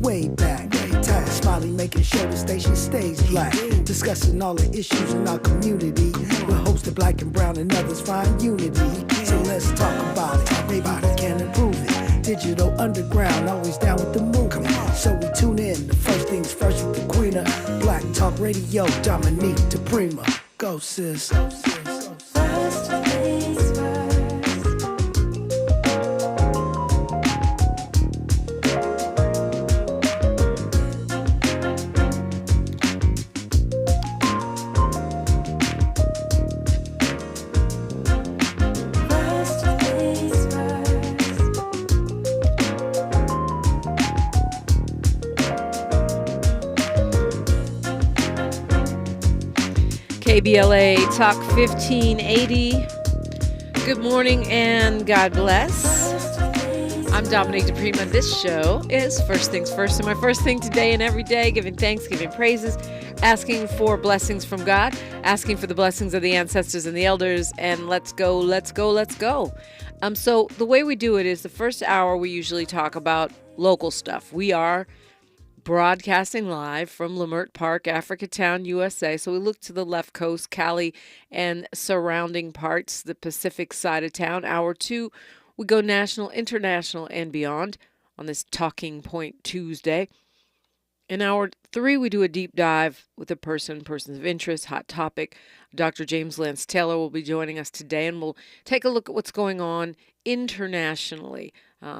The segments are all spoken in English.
way back. Time smiling, making sure the station stays black. Discussing all the issues in our community. We're hosted black and brown and others find unity. So let's talk about it, maybe we can improve it. Digital underground, always down with the movement. So we tune in, the first things first with the queen of Black Talk Radio, Dominique DiPrima. Go sis. KBLA Talk 1580. Good morning and God bless. I'm Dominique DiPrima. This show is First Things First. And my first thing today and every day, giving thanks, giving praises, asking for blessings from God, asking for the blessings of the ancestors and the elders, and let's go, let's go, let's go. So the way we do it is the first hour we usually talk about local stuff. We are broadcasting live from Leimert Park, Africatown, USA. So we look to the left coast, Cali, and surrounding parts, the Pacific side of town. Hour 2, we go national, international, and beyond on this Talking Point Tuesday. In hour 3, we do a deep dive with a persons of interest, hot topic. Dr. James Lance Taylor will be joining us today, and we'll take a look at what's going on internationally.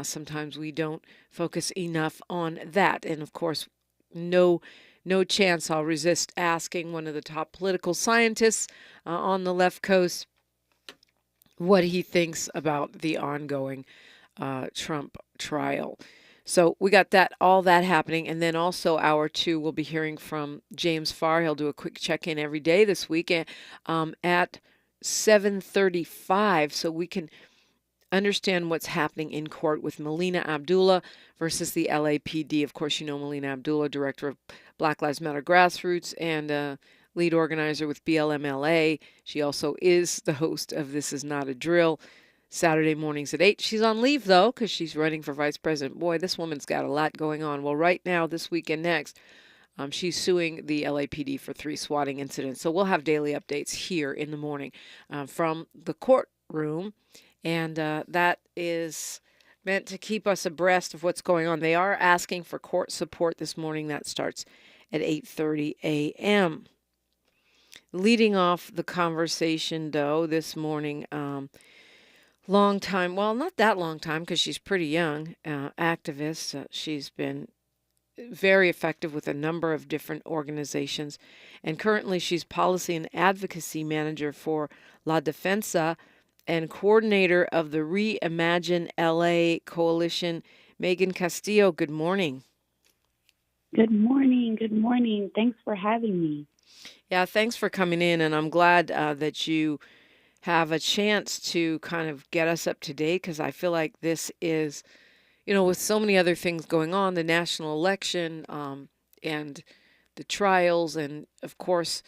Sometimes we don't focus enough on that. And of course, no chance I'll resist asking one of the top political scientists on the left coast what he thinks about the ongoing Trump trial. So we got all that happening. And then also hour 2, we'll be hearing from James Farr. He'll do a quick check-in every day this week at 7:35, so we can understand what's happening in court with Melina Abdullah versus the LAPD. Of course, you know Melina Abdullah, director of Black Lives Matter Grassroots and lead organizer with BLMLA. She also is the host of This Is Not a Drill, Saturday mornings at 8. She's on leave, though, because she's running for vice president. Boy, this woman's got a lot going on. Well, right now, this week and next, she's suing the LAPD for 3 swatting incidents. So we'll have daily updates here in the morning from the courtroom. And that is meant to keep us abreast of what's going on. They are asking for court support this morning. That starts at 8:30 a.m. Leading off the conversation, though, this morning, long time, well, not that long time because she's pretty young, activist. She's been very effective with a number of different organizations. And currently she's Policy and Advocacy Manager for La Defensa and coordinator of the Reimagine LA Coalition. Megan Castillo, good morning. Good morning. Good morning. Thanks for having me. Yeah, thanks for coming in. And I'm glad that you have a chance to kind of get us up to date, because I feel like this is, with so many other things going on, the national election and the trials, and of course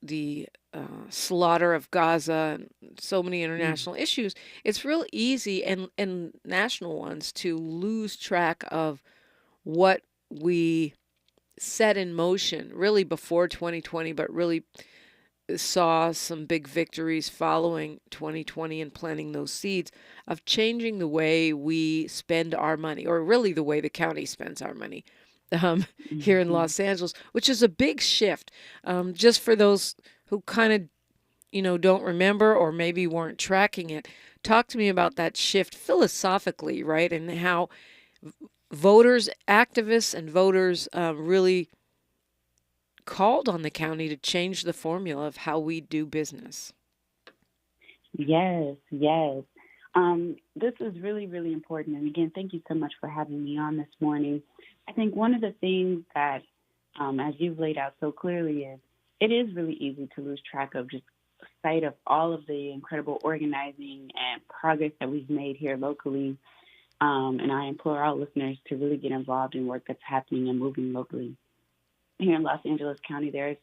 the slaughter of Gaza and so many international issues, it's real easy and national ones to lose track of what we set in motion really before 2020, but really saw some big victories following 2020 and planting those seeds of changing the way we spend our money, or really the way the county spends our money here in Los Angeles, which is a big shift. Just for those who kind of, don't remember or maybe weren't tracking it, talk to me about that shift philosophically, right? And how voters, activists, and voters really called on the county to change the formula of how we do business. Yes. This is really, really important. And again, thank you so much for having me on this morning. I think one of the things that, as you've laid out so clearly, is it is really easy to lose track of just sight of all of the incredible organizing and progress that we've made here locally. And I implore all listeners to really get involved in work that's happening and moving locally. Here in Los Angeles County, there's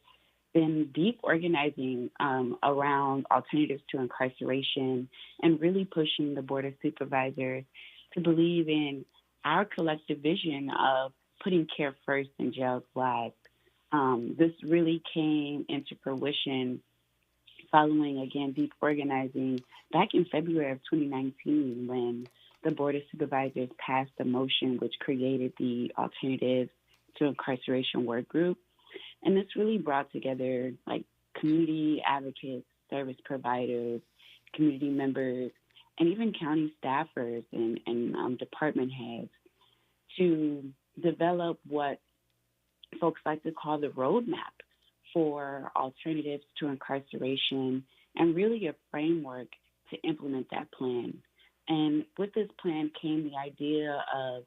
been deep organizing around alternatives to incarceration and really pushing the Board of Supervisors to believe in our collective vision of putting care first in jails last. This really came into fruition following, again, deep organizing back in February of 2019 when the Board of Supervisors passed a motion which created the Alternatives to Incarceration Work Group. And this really brought together like community advocates, service providers, community members, and even county staffers and department heads to develop what folks like to call the roadmap for alternatives to incarceration and really a framework to implement that plan. And with this plan came the idea of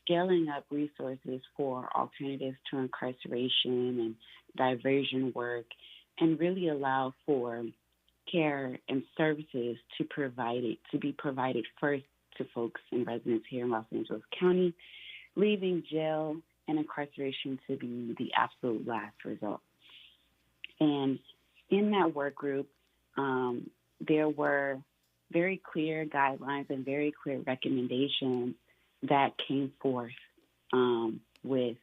scaling up resources for alternatives to incarceration and diversion work and really allow for care and services to be provided first to folks and residents here in Los Angeles County, leaving jail and incarceration to be the absolute last result. And in that work group, there were very clear guidelines and very clear recommendations that came forth with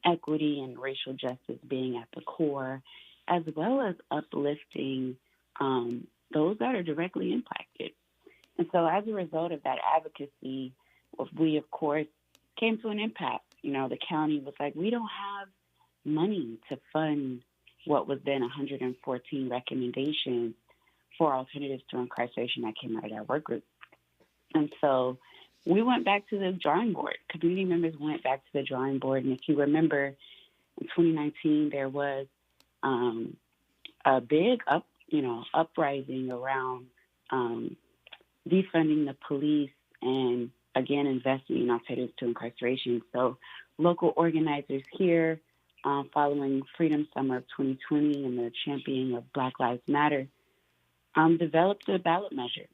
equity and racial justice being at the core, as well as uplifting those that are directly impacted. And so as a result of that advocacy, we, of course, came to an impasse. The county was like, we don't have money to fund what was then 114 recommendations for alternatives to incarceration that came out of that work group. And so we went back to the drawing board. Community members went back to the drawing board. And if you remember, in 2019, there was a big uprising around defunding the police and, again, investing in alternatives to incarceration. So local organizers here, following Freedom Summer of 2020 and the championing of Black Lives Matter, developed a ballot measure.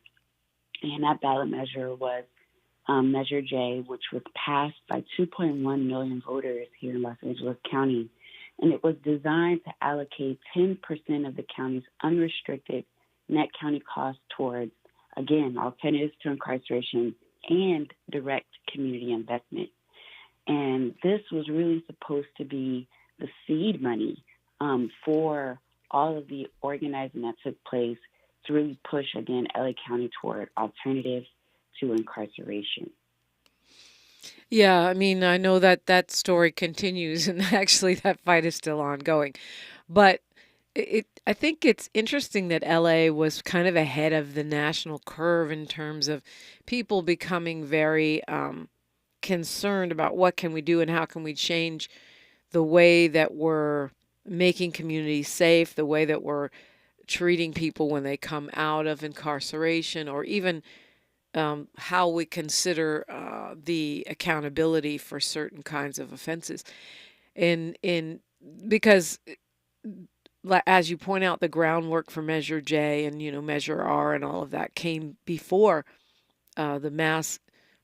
And that ballot measure was Measure J, which was passed by 2.1 million voters here in Los Angeles County. And it was designed to allocate 10% of the county's unrestricted net county costs towards, again, alternatives to incarceration and direct community investment. And this was really supposed to be the seed money for all of the organizing that took place to really push, again, LA County toward alternatives to incarceration. Yeah, I mean, I know that story continues, and actually that fight is still ongoing. But I think it's interesting that LA was kind of ahead of the national curve in terms of people becoming very concerned about what can we do and how can we change the way that we're making communities safe, the way that we're treating people when they come out of incarceration, or even how we consider the accountability for certain kinds of offenses. Because as you point out, the groundwork for Measure J and Measure R and all of that came before the mass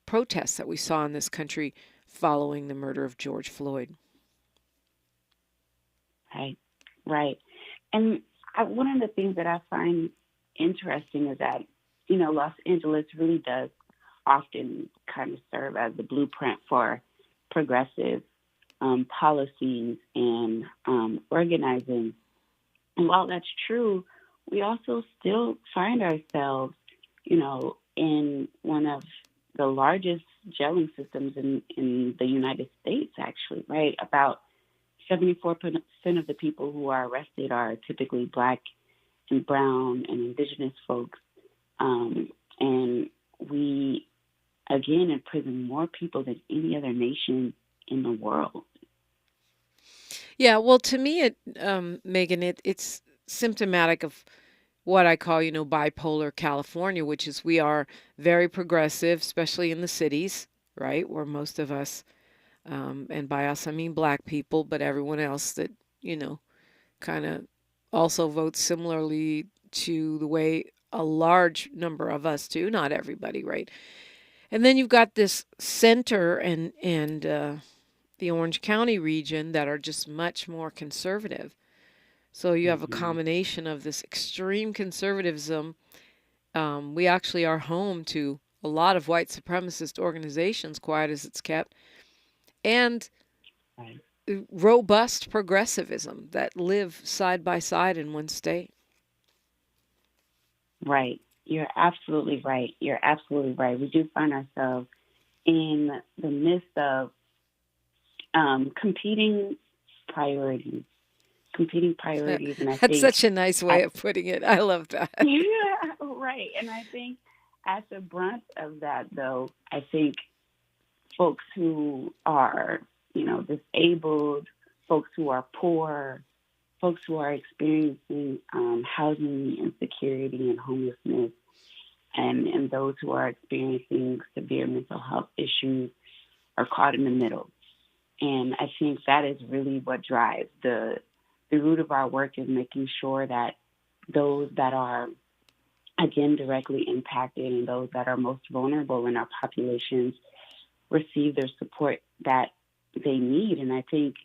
protests that we saw in this country following the murder of George Floyd. Right. And one of the things that I find interesting is that, Los Angeles really does often kind of serve as the blueprint for progressive policies and organizing. And while that's true, we also still find ourselves, in one of the largest jailing systems in the United States, actually, right? About 74% of the people who are arrested are typically Black and brown and indigenous folks. And we, again, imprison more people than any other nation in the world. Yeah, well, to me, Megan, it's symptomatic of what I call, bipolar California, which is we are very progressive, especially in the cities, right, where most of us, and by us I mean Black people, but everyone else that, kind of also votes similarly to the way a large number of us do, not everybody, right? And then you've got this center and the Orange County region that are just much more conservative. So you have a combination of this extreme conservatism. We actually are home to a lot of white supremacist organizations, quiet as it's kept. and Right. robust progressivism that live side by side in one state. Right. You're absolutely right. You're absolutely right. We do find ourselves in the midst of competing priorities. And I That's think such a nice way of putting it. I love that. yeah, right. And I think at the brunt of that, though, I think folks who are, disabled, folks who are poor, folks who are experiencing housing insecurity and homelessness, and those who are experiencing severe mental health issues are caught in the middle. And I think that is really what drives the root of our work, is making sure that those that are, again, directly impacted and those that are most vulnerable in our populations receive their support that they need. And I think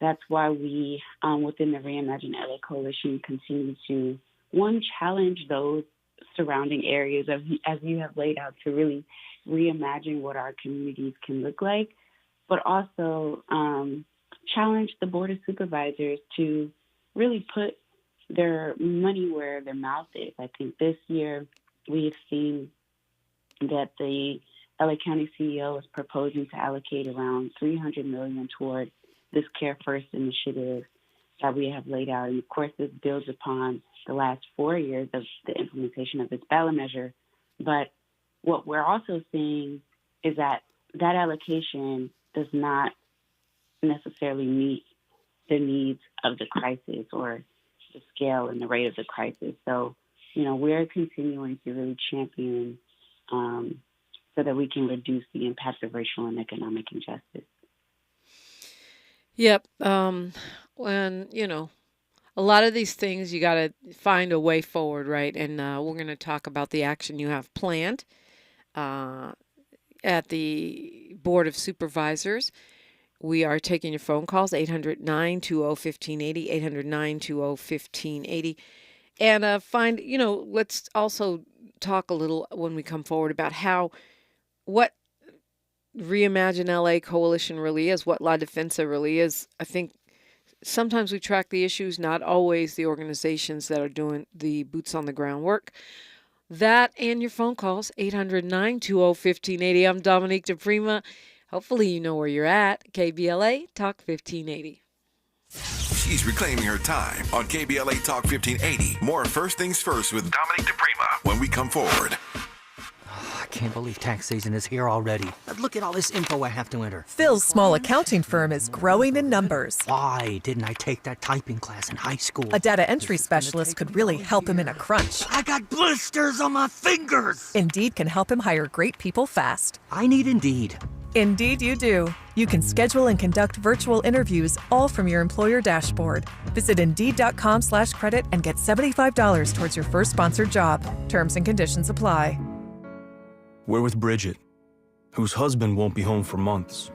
that's why we, within the Reimagine LA Coalition, continue to, one, challenge those surrounding areas, as you have laid out, to really reimagine what our communities can look like, but also challenge the Board of Supervisors to really put their money where their mouth is. I think this year we've seen that the LA County CEO is proposing to allocate around $300 million toward this Care First initiative that we have laid out. And of course, this builds upon the last 4 years of the implementation of this ballot measure. But what we're also seeing is that allocation does not necessarily meet the needs of the crisis or the scale and the rate of the crisis. So, we're continuing to really champion so that we can reduce the impact of racial and economic injustice. Yep. And, a lot of these things, you got to find a way forward, right? And we're going to talk about the action you have planned at the Board of Supervisors. We are taking your phone calls, 800-920-1580, 800-920-1580. And let's also talk a little when we come forward about what Reimagine LA Coalition really is, what La Defensa really is. I think sometimes we track the issues, not always the organizations that are doing the boots on the ground work. That and your phone calls, 800-920-1580. I'm Dominique DiPrima. Hopefully you know where you're at. KBLA Talk 1580. She's reclaiming her time on KBLA Talk 1580. More First Things First with Dominique DiPrima when we come forward. I can't believe tax season is here already. Look at all this info I have to enter. Phil's small accounting firm is growing in numbers. Why didn't I take that typing class in high school? A data entry specialist could really help him in a crunch. I got blisters on my fingers. Indeed can help him hire great people fast. I need Indeed. Indeed you do. You can schedule and conduct virtual interviews all from your employer dashboard. Visit Indeed.com/credit and get $75 towards your first sponsored job. Terms and conditions apply. We're with Bridget, whose husband won't be home for months,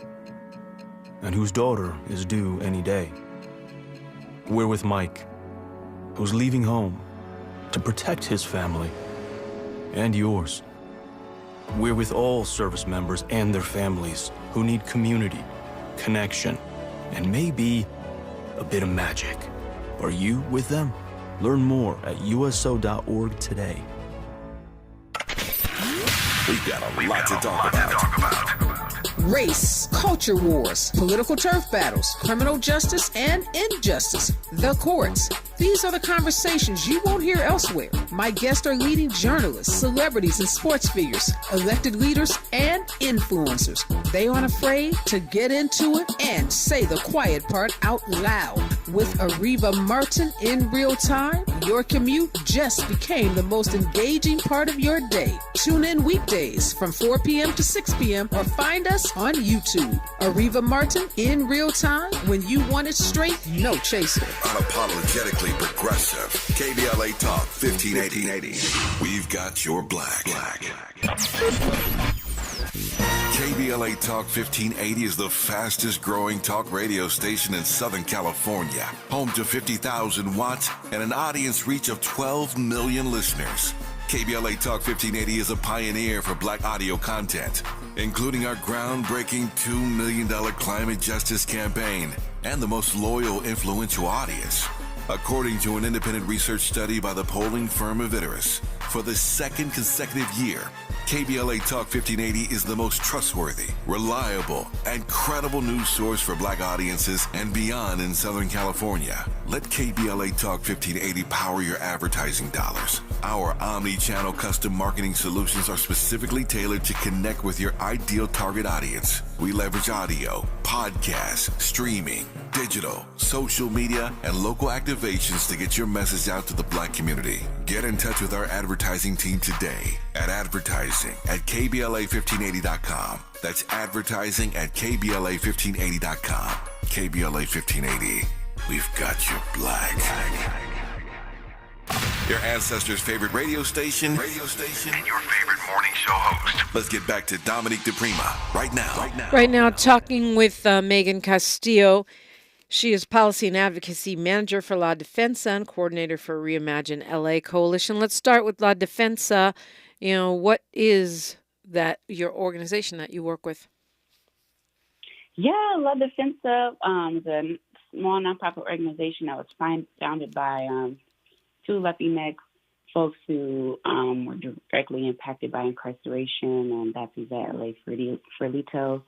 and whose daughter is due any day. We're with Mike, who's leaving home to protect his family and yours. We're with all service members and their families who need community, connection, and maybe a bit of magic. Are you with them? Learn more at USO.org today. We've got a lot to talk about. Race, culture wars, political turf battles, criminal justice and injustice, the courts. These are the conversations you won't hear elsewhere. My guests are leading journalists, celebrities and sports figures, elected leaders and influencers. They aren't afraid to get into it and say the quiet part out loud. With Areva Martin in real time, your commute just became the most engaging part of your day. Tune in weekdays from 4 p.m. to 6 p.m. or find us on YouTube. Areva Martin in real time, when you want it straight, no chaser. Unapologetically progressive. KBLA Talk 1580. We've got your black. KBLA Talk 1580 is the fastest growing talk radio station in Southern California. Home to 50,000 watts and an audience reach of 12 million listeners. KBLA Talk 1580 is a pioneer for black audio content. including our groundbreaking $2 million climate justice campaign and the most loyal, influential audience. According to an independent research study by the polling firm Aviterus, for the second consecutive year, KBLA Talk 1580 is the most trustworthy, reliable, and credible news source for Black audiences and beyond in Southern California. Let KBLA Talk 1580 power your advertising dollars. Our omni-channel custom marketing solutions are specifically tailored to connect with your ideal target audience. We leverage audio, podcasts, streaming, digital, social media, and local activations to get your message out to the Black community. Get in touch with our advertising team today at advertising@KBLA1580.com. That's advertising at KBLA1580.com. KBLA 1580. We've got your Black. Your ancestors' favorite radio station, and your favorite morning show host. Let's get back to Dominique DiPrima right now. Right now, talking with Megan Castillo. She is Policy and Advocacy Manager for La Defensa and Coordinator for Reimagine LA Coalition. Let's start with La Defensa. What is that, your organization that you work with? Yeah, La Defensa is a small nonprofit organization that was founded by two Latinx folks who were directly impacted by incarceration, and that's Yvette L.A. Ferlito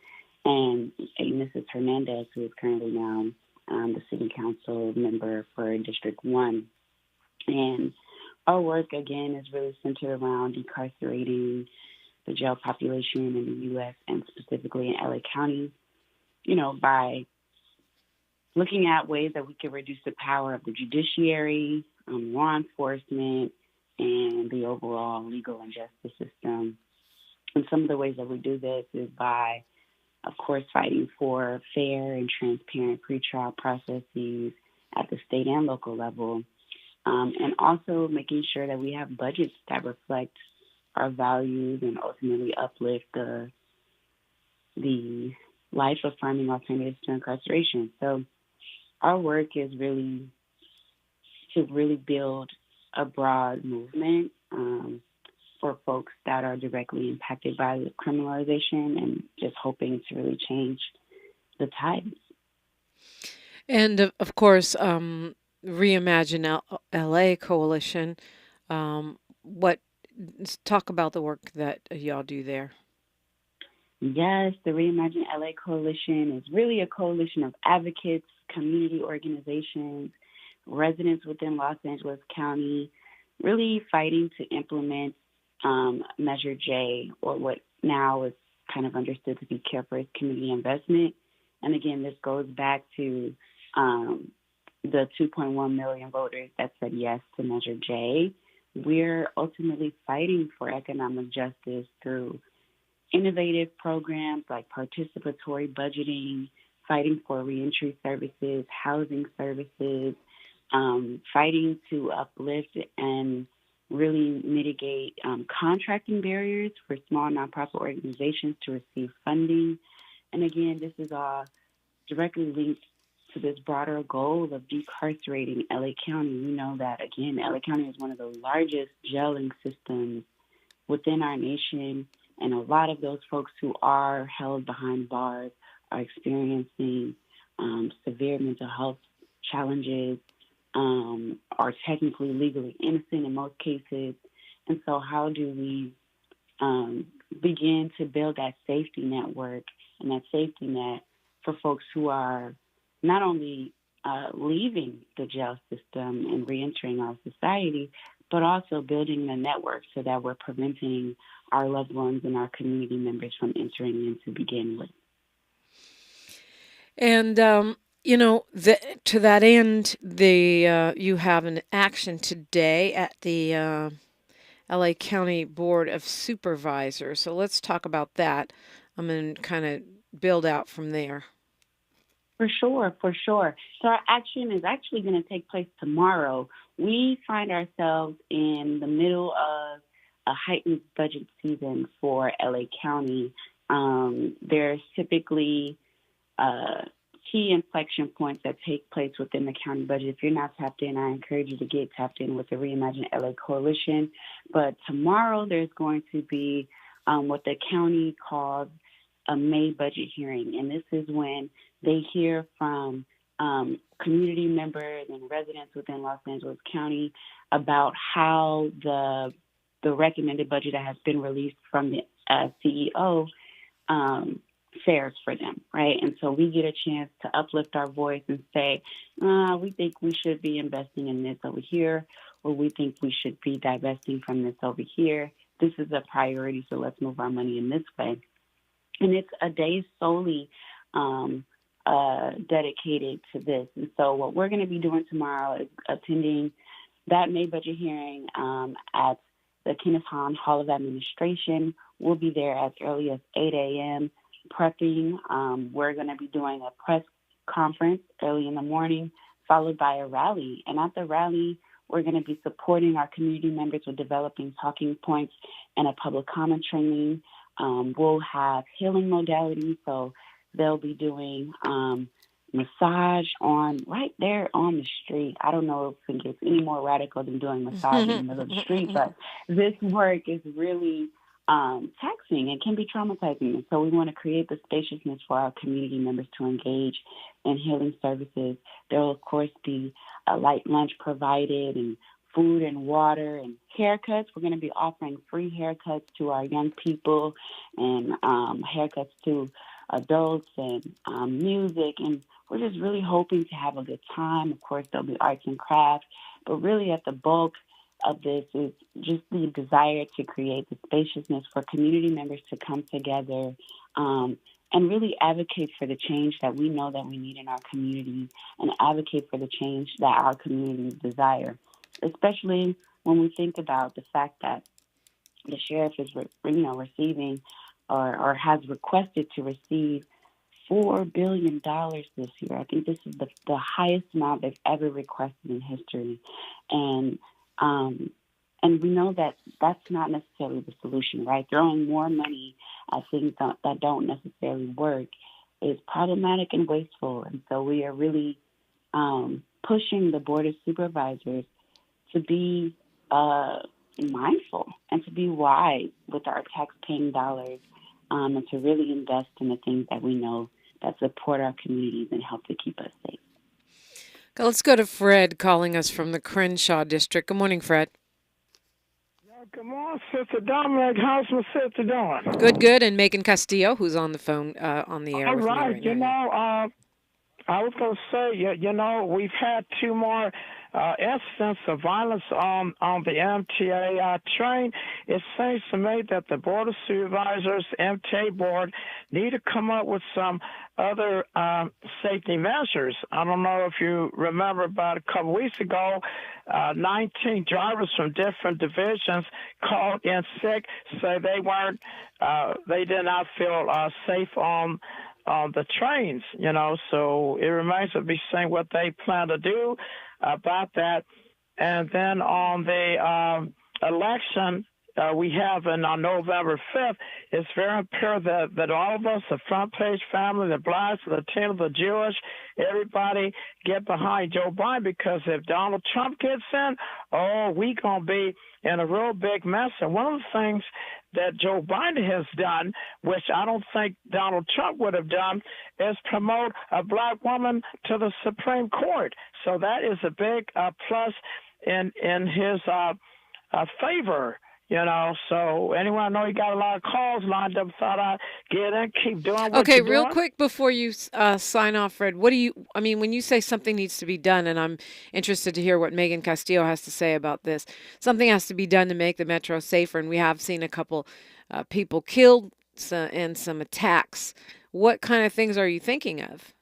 and a Mrs. Hernandez, who is currently now the city council member for District 1. And our work, again, is really centered around decarcerating the jail population in the U.S. and specifically in L.A. County, by looking at ways that we can reduce the power of the judiciary, law enforcement, and the overall legal and justice system. And some of the ways that we do this is by, of course, fighting for fair and transparent pretrial processes at the state and local level, and also making sure that we have budgets that reflect our values and ultimately uplift the life-affirming alternatives to incarceration. So our work is really to build a broad movement for folks that are directly impacted by the criminalization, and just hoping to really change the tides. And of course, Reimagine LA Coalition. Talk about the work that y'all do there. Yes, the Reimagine LA Coalition is really a coalition of advocates, community organizations, residents within Los Angeles County, really fighting to implement Measure J, or what now is kind of understood to be Care First Community Investment. And again, this goes back to the 2.1 million voters that said yes to Measure J. We're ultimately fighting for economic justice through innovative programs like participatory budgeting, fighting for reentry services, housing services, fighting to uplift and really mitigate contracting barriers for small nonprofit organizations to receive funding. And again, this is all directly linked to this broader goal of decarcerating LA County. We know that, again, LA County is one of the largest jailing systems within our nation, and a lot of those folks who are held behind bars are experiencing severe mental health challenges, are technically legally innocent in most cases. And so how do we begin to build that safety network and that safety net for folks who are not only leaving the jail system and reentering our society, but also building the network so that we're preventing our loved ones and our community members from entering in to begin with. And, to that end, you have an action today at the LA County Board of Supervisors. So let's talk about that. I'm going to kind of build out from there. For sure. So our action is actually going to take place tomorrow. We find ourselves in the middle of a heightened budget season for LA County. There's typically key inflection points that take place within the county budget. If you're not tapped in, I encourage you to get tapped in with the Reimagine LA Coalition. But tomorrow there's going to be what the county calls a May budget hearing. And this is when they hear from community members and residents within Los Angeles County about how the recommended budget that has been released from the CEO fares for them, right? And so we get a chance to uplift our voice and say, we think we should be investing in this over here, or we think we should be divesting from this over here. This is a priority, so let's move our money in this way. And it's a day solely dedicated to this. And so what we're going to be doing tomorrow is attending that May budget hearing at the Kenneth Hahn Hall of Administration. We'll be there as early as 8 a.m. prepping. We're going to be doing a press conference early in the morning, followed by a rally. And at the rally, we're going to be supporting our community members with developing talking points and a public comment training. We'll have healing modalities, so they'll be doing massage right there on the street. I don't know if it gets any more radical than doing massage in the middle of the street, but this work is really taxing and can be traumatizing. So we want to create the spaciousness for our community members to engage in healing services. There will, of course, be a light lunch provided and food and water and haircuts. We're going to be offering free haircuts to our young people and haircuts to adults and music. And we're just really hoping to have a good time. Of course, there'll be arts and crafts, but really at the bulk of this is just the desire to create the spaciousness for community members to come together and really advocate for the change that we know that we need in our community and advocate for the change that our communities desire, especially when we think about the fact that the sheriff is receiving or has requested to receive $4 billion this year. I think this is the highest amount they've ever requested in history. And we know that that's not necessarily the solution, right? Throwing more money at things that don't necessarily work is problematic and wasteful. And so we are really pushing the Board of Supervisors to be mindful and to be wise with our tax-paying dollars and to really invest in the things that we know that support our communities and help to keep us safe. Let's go to Fred calling us from the Crenshaw District. Good morning, Fred. Good morning, Sister Dominique. How's my sister doing? Good. And Megan Castillo, who's on the phone, on the air. All with me right. right now. I was going to say, we've had two more incidents of violence on the MTA train. It seems to me that the Board of Supervisors, MTA Board, need to come up with some other safety measures. I don't know if you remember about a couple weeks ago, 19 drivers from different divisions called in sick, say they did not feel safe on the trains, so it remains to be seen what they plan to do about that. And then on the election we have on November 5th, it's very imperative that all of us, the front page family, the blacks, the Latino, the Jewish, everybody get behind Joe Biden, because if Donald Trump gets in, we going to be in a real big mess. And one of the things that Joe Biden has done, which I don't think Donald Trump would have done, is promote a black woman to the Supreme Court. So that is a big plus in his favor. So anyway, I know you got a lot of calls lined up. Thought I'd get in, keep doing what Okay, you're real doing. quick before you sign off, Fred, when you say something needs to be done, and I'm interested to hear what Megan Castillo has to say about this, something has to be done to make the metro safer, and we have seen a couple people killed and some attacks. What kind of things are you thinking of?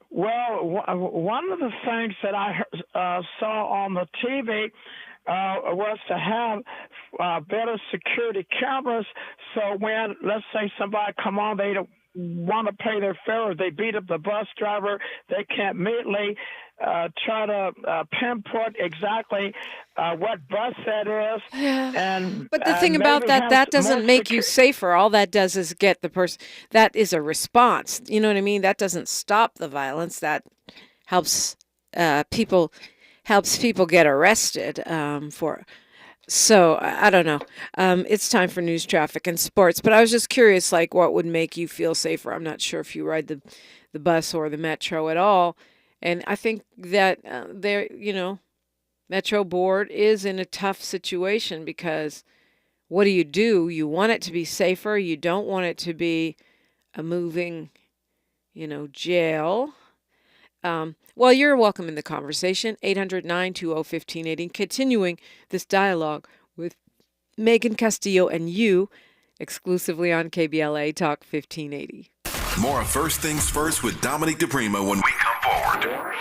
Well, one of the things that I saw on the TV was to have better security cameras, so when, let's say, somebody come on, they don't want to pay their fare, or they beat up the bus driver, they can immediately try to pinpoint exactly what bus that is. Yeah. But the thing about that doesn't make you safer. All that does is get the person. That is a response. You know what I mean? That doesn't stop the violence. That helps people get arrested for. So I don't know. It's time for news, traffic, and sports. But I was just curious, like, what would make you feel safer? I'm not sure if you ride the bus or the metro at all. And I think that Metro Board is in a tough situation because what do? You want it to be safer. You don't want it to be a moving, jail. Well, you're welcome in the conversation, 800-920-1580, continuing this dialogue with Megan Castillo and you exclusively on KBLA Talk 1580. More of First Things First with Dominique DiPrima when we come forward.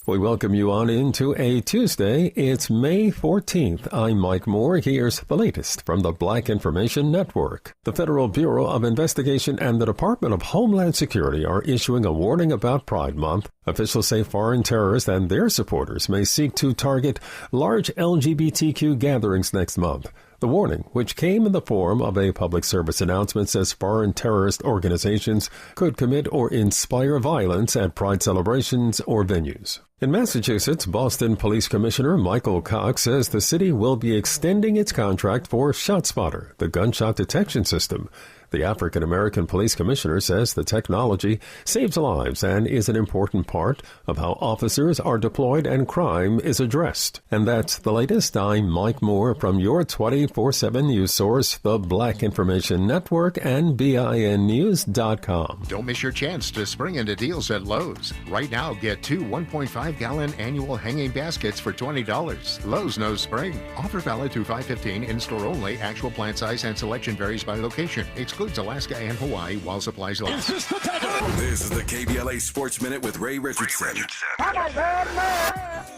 We welcome you on into a Tuesday. It's May 14th. I'm Mike Moore. Here's the latest from the Black Information Network. The Federal Bureau of Investigation and the Department of Homeland Security are issuing a warning about Pride Month. Officials say foreign terrorists and their supporters may seek to target large LGBTQ gatherings next month. The warning, which came in the form of a public service announcement, says foreign terrorist organizations could commit or inspire violence at Pride celebrations or venues. In Massachusetts, Boston Police Commissioner Michael Cox says the city will be extending its contract for ShotSpotter, the gunshot detection system. The African-American police commissioner says the technology saves lives and is an important part of how officers are deployed and crime is addressed. And that's the latest. I'm Mike Moore from your 24/7 news source, the Black Information Network and BINnews.com. Don't miss your chance to spring into deals at Lowe's. Right now, get 2 1.5-gallon annual hanging baskets for $20. Lowe's knows spring. Offer valid through 5/15, in-store only. Actual plant size and selection varies by location. Excludes Alaska and Hawaii while supplies last. This is the KBLA Sports Minute with Ray Richardson.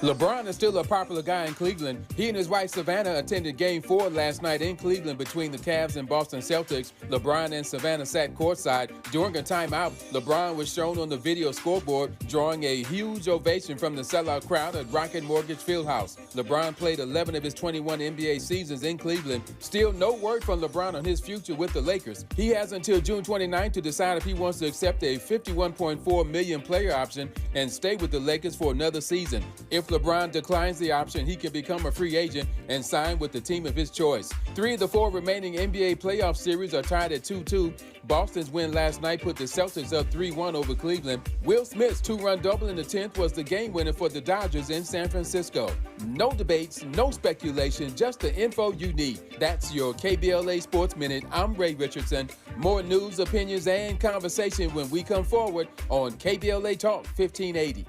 LeBron is still a popular guy in Cleveland. He and his wife Savannah attended Game 4 last night in Cleveland between the Cavs and Boston Celtics. LeBron and Savannah sat courtside. During a timeout, LeBron was shown on the video scoreboard drawing a huge ovation from the sellout crowd at Rocket Mortgage Fieldhouse. LeBron played 11 of his 21 NBA seasons in Cleveland. Still no word from LeBron on his future with the Lakers. He has until June 29th to decide if he wants to accept a $51.4 million player option and stay with the Lakers for another season. If LeBron declines the option, he can become a free agent and sign with the team of his choice. 3 of the 4 remaining NBA playoff series are tied at 2-2. Boston's win last night put the Celtics up 3-1 over Cleveland. Will Smith's 2-run double in the 10th was the game winner for the Dodgers in San Francisco. No debates, no speculation, just the info you need. That's your KBLA Sports Minute. I'm Ray Richardson. More news, opinions, and conversation when we come forward on KBLA Talk 1580.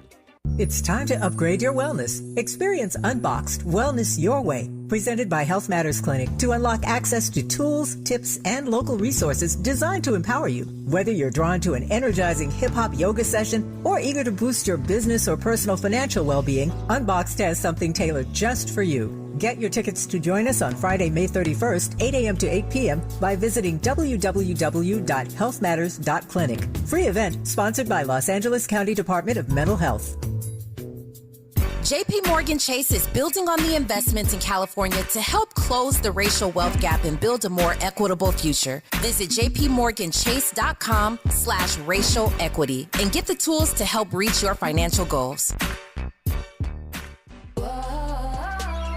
It's time to upgrade your wellness. Experience Unboxed Wellness Your Way, presented by Health Matters Clinic to unlock access to tools, tips, and local resources designed to empower you. Whether you're drawn to an energizing hip-hop yoga session or eager to boost your business or personal financial well-being, Unboxed has something tailored just for you. Get your tickets to join us on Friday, May 31st, 8 a.m. to 8 p.m. by visiting www.healthmatters.clinic. Free event sponsored by Los Angeles County Department of Mental Health. JP Morgan Chase is building on the investments in California to help close the racial wealth gap and build a more equitable future. Visit jpmorganchase.com/racial equity and get the tools to help reach your financial goals.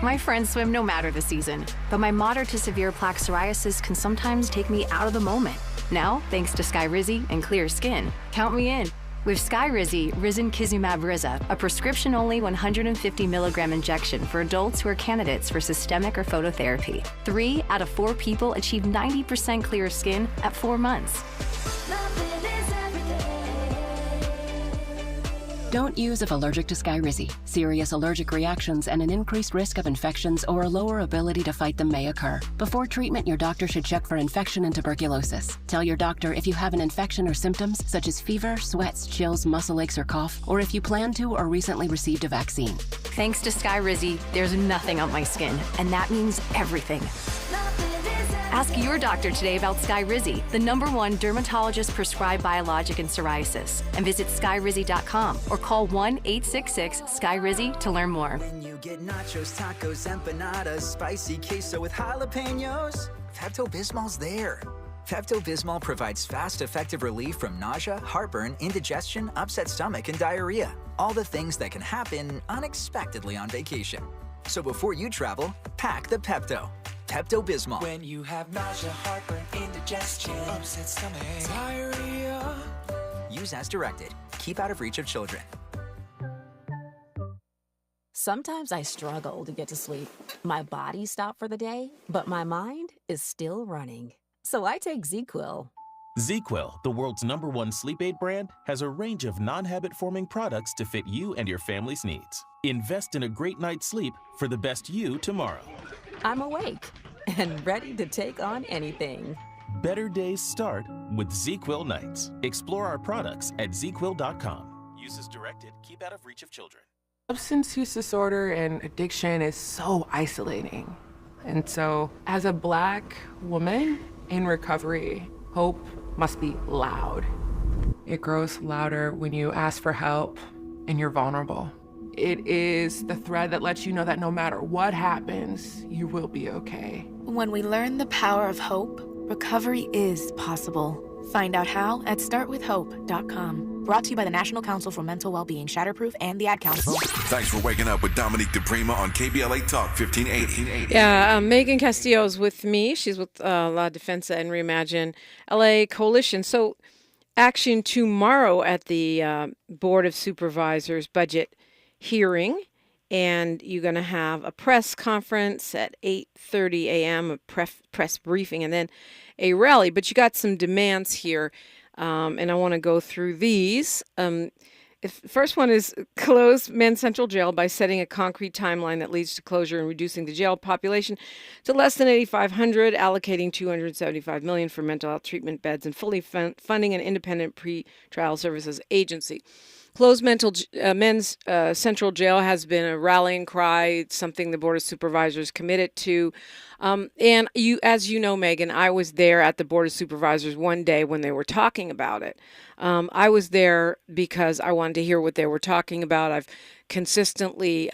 My friends swim no matter the season, but my moderate to severe plaque psoriasis can sometimes take me out of the moment. Now, thanks to Skyrizi and clear skin, count me in. With Skyrizi, Risankizumab Riza, a prescription-only 150 milligram injection for adults who are candidates for systemic or phototherapy. 3 out of 4 people achieve 90% clear skin at 4 months. Don't use if allergic to Skyrizi. Serious allergic reactions and an increased risk of infections or a lower ability to fight them may occur. Before treatment, your doctor should check for infection and tuberculosis. Tell your doctor if you have an infection or symptoms such as fever, sweats, chills, muscle aches, or cough, or if you plan to or recently received a vaccine. Thanks to Skyrizi, there's nothing on my skin, and that means everything. Ask your doctor today about Skyrizi, the #1 dermatologist-prescribed biologic in psoriasis, and visit skyrizi.com or call 1-866-SKYRIZI to learn more. When you get nachos, tacos, empanadas, spicy queso with jalapenos, Pepto-Bismol's there. Pepto-Bismol provides fast, effective relief from nausea, heartburn, indigestion, upset stomach, and diarrhea. All the things that can happen unexpectedly on vacation. So before you travel, pack the Pepto. Pepto-Bismol. When you have nausea, heartburn, indigestion, upset stomach, diarrhea. Use as directed. Keep out of reach of children. Sometimes I struggle to get to sleep. My body stopped for the day, but my mind is still running. So I take ZQuil. ZQuil, the world's #1 sleep aid brand, has a range of non-habit-forming products to fit you and your family's needs. Invest in a great night's sleep for the best you tomorrow. I'm awake and ready to take on anything. Better days start with ZQuil nights. Explore our products at ZQuil.com. Use as directed. Keep out of reach of children. Substance use disorder and addiction is so isolating. And so, as a Black woman in recovery, hope must be loud. It grows louder when you ask for help and you're vulnerable. It is the thread that lets you know that no matter what happens, you will be okay. When we learn the power of hope, recovery is possible. Find out how at startwithhope.com. Brought to you by the National Council for Mental Wellbeing, Shatterproof, and the Ad Council. Thanks for waking up with Dominique DiPrima on KBLA Talk 1580. Yeah, Megan Castillo is with me. She's with La Defensa and Reimagine LA Coalition. So action tomorrow at the Board of Supervisors budget hearing, and you're going to have a press conference at 8:30 a.m., a press briefing, and then a rally. But you got some demands here, and I want to go through these. First one is close Men's Central Jail by setting a concrete timeline that leads to closure and reducing the jail population to less than 8,500, allocating $275 million for mental health treatment beds, and fully funding an independent pre-trial services agency. Closed Men's Central Jail has been a rallying cry. It's something the Board of Supervisors committed to. And as you know, Megan, I was there at the Board of Supervisors one day when they were talking about it. I was there because I wanted to hear what they were talking about. I've consistently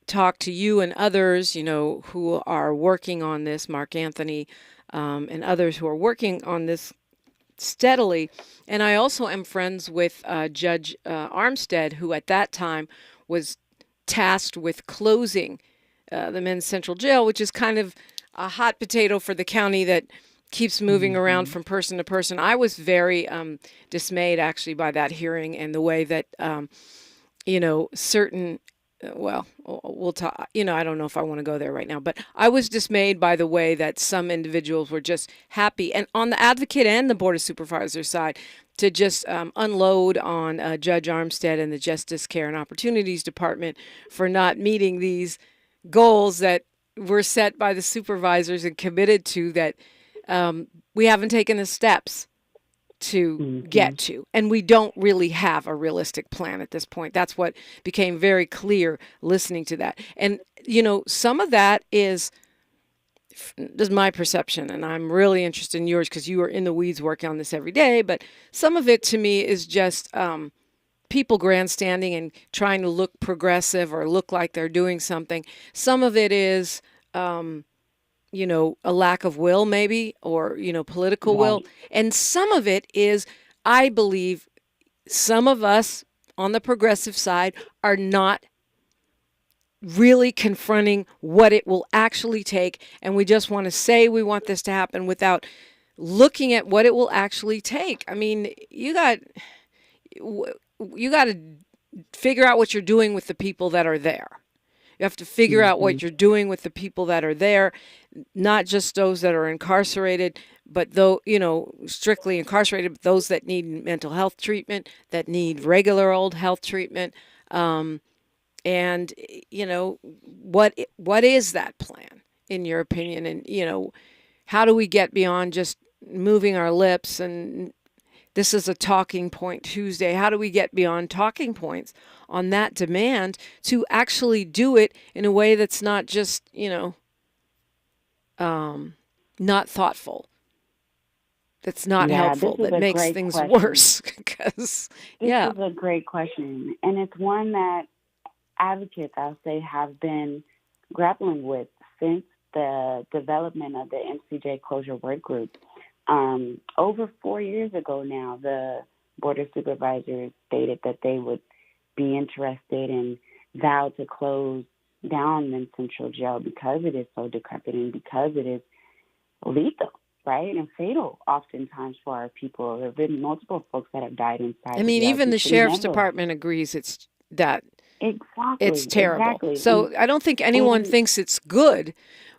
talked to you and others, who are working on this, Mark Anthony, and others who are working on this steadily. And I also am friends with Judge Armstead, who at that time was tasked with closing the Men's Central Jail, which is kind of a hot potato for the county that keeps moving around from person to person. I was very dismayed, actually, by that hearing and the way that, certain, we'll talk, I don't know if I want to go there right now, but I was dismayed by the way that some individuals were just happy, and on the advocate and the Board of Supervisors side, to just unload on Judge Armstead and the Justice Care and Opportunities Department for not meeting these goals that were set by the supervisors and committed to, that we haven't taken the steps to get to. And we don't really have a realistic plan at this point. That's what became very clear listening to that. And, some of that is my perception, and I'm really interested in yours because you are in the weeds working on this every day. But some of it to me is just people grandstanding and trying to look progressive or look like they're doing something. Some of it is a lack of will, maybe, or, political will. And some of it is, I believe, some of us on the progressive side are not really confronting what it will actually take. And we just want to say we want this to happen without looking at what it will actually take. I mean, you got to figure out what you're doing with the people that are there. You have to figure out what you're doing with the people that are there, not just those that are incarcerated, but strictly incarcerated, but those that need mental health treatment, that need regular old health treatment. And, what is that plan, in your opinion? And, how do we get beyond just moving our lips? And this is a Talking Point Tuesday. How do we get beyond talking points on that demand to actually do it in a way that's not just, not thoughtful, that's not helpful, that makes things worse? Because, This is a great question. And it's one that advocates, I'll say, have been grappling with since the development of the MCJ Closure Work Group. Over 4 years ago now, the Board of Supervisors stated that they would be interested and vowed to close down Men's Central Jail because it is so decrepit and because it is lethal, right, and fatal oftentimes for our people. There have been multiple folks that have died inside. I mean, the jail. even the We should sheriff's never- department agrees it's that Exactly. it's terrible. Exactly. So I don't think anyone thinks it's good.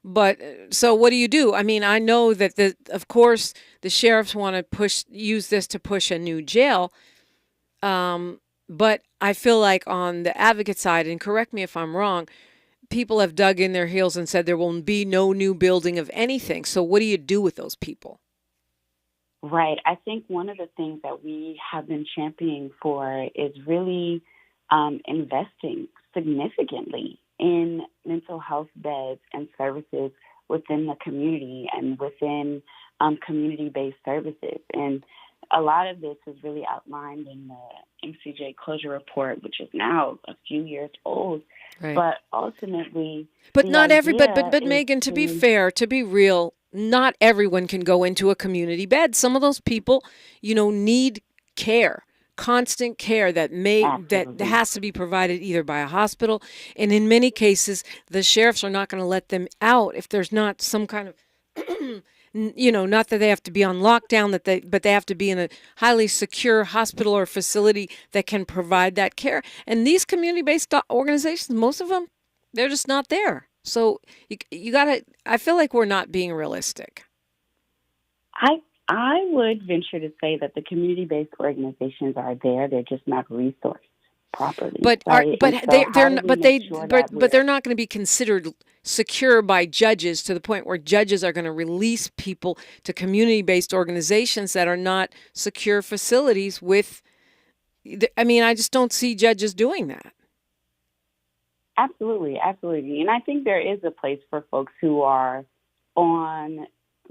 But so what do? I mean, I know that of course the sheriffs want to use this to push a new jail. But I feel like on the advocate side, and correct me if I'm wrong, people have dug in their heels and said there will be no new building of anything. So what do you do with those people? Right. I think one of the things that we have been championing for is really investing significantly in mental health beds and services within the community and within community-based services. And a lot of this is really outlined in the MCJ closure report, which is now a few years old. Right. But ultimately, but not everybody. But is Megan, to be fair, to be real, not everyone can go into a community bed. Some of those people, need care. Constant care that has to be provided either by a hospital, and in many cases the sheriffs are not going to let them out if there's not some kind of not that they have to be on lockdown, but they have to be in a highly secure hospital or facility that can provide that care. And these community-based organizations, most of them, they're just not there. So you gotta. I feel like we're not being realistic. I would venture to say that the community-based organizations are there; they're just not resourced properly. But right? they're not going to be considered secure by judges to the point where judges are going to release people to community-based organizations that are not secure facilities with. I mean, I just don't see judges doing that. Absolutely, absolutely, and I think there is a place for folks who are on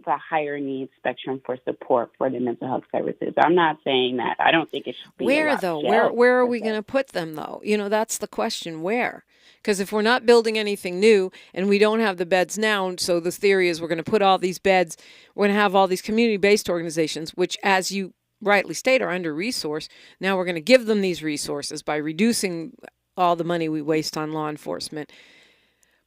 the higher needs spectrum for support for the mental health services. I'm not saying that. I don't think it should be where though. Where are we going to put them though? That's the question. Where? Because if we're not building anything new and we don't have the beds now, so the theory is we're going to put all these beds. We're going to have all these community-based organizations, which, as you rightly state, are under-resourced. Now we're going to give them these resources by reducing all the money we waste on law enforcement.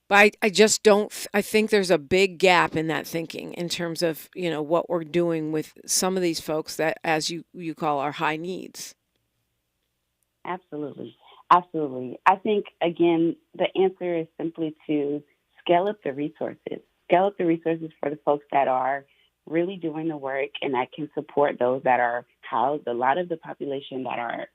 But I just don't. I think there's a big gap in that thinking in terms of what we're doing with some of these folks that, as you call, are high needs. Absolutely, absolutely. I think again the answer is simply to scale up the resources. Scale up the resources for the folks that are really doing the work and that can support those that are housed. A lot of the population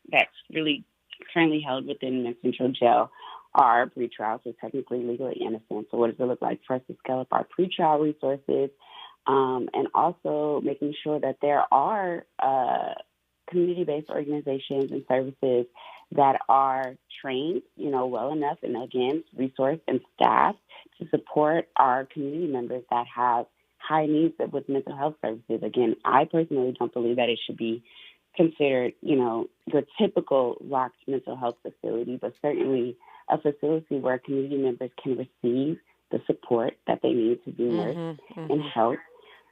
that's really currently held within the Central Jail are pretrial, so technically legally innocent. So what does it look like for us to scale up our pretrial resources and also making sure that there are community-based organizations and services that are trained, well enough and, again, resourced and staffed to support our community members that have high needs with mental health services. Again, I personally don't believe that it should be considered, your typical locked mental health facility, but certainly a facility where community members can receive the support that they need to be nursed and helped,